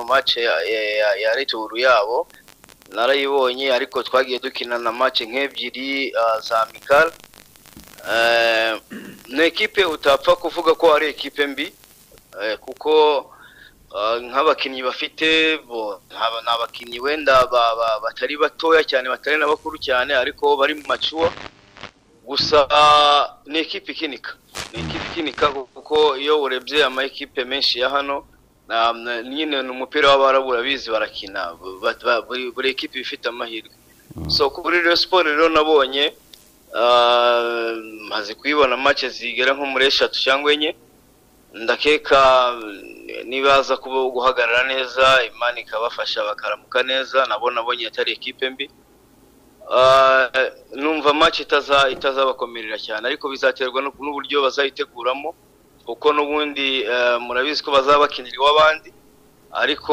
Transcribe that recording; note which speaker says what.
Speaker 1: match ya retour yabo narayibonye, ariko twagiye dukina na match nk'ebyiri za amical. Ni equipe utapfa kuvuga ko ari equipe mbi, kuko nk'abakinnyi bafite bo n'abakinnyi wenda batari batoya cyane, batari n'abakuru cyane, ariko bari mu macuwa. Gusa ni equipe ikinika, kuko iyo urebye ama equipe menshi ya hano nyine n'umupira w'Abarabu urabizi barakina, buri equipe ifite amahirwe. So kuri Rayon Sport rero nabonye maze kuyibona match zigera nko muri 3 cyangwa 4, ndakeka nibaza kuba guhagarara neza, Imana ikabafasha bakaramuka neza. Nabonye atari equipe mbi. Numva match itazabakomerera cyane, ariko bizaterwa n'uburyo bazayiteguramo, kuko n'ubundi murabizi ko bazabakinira iw'abandi, ariko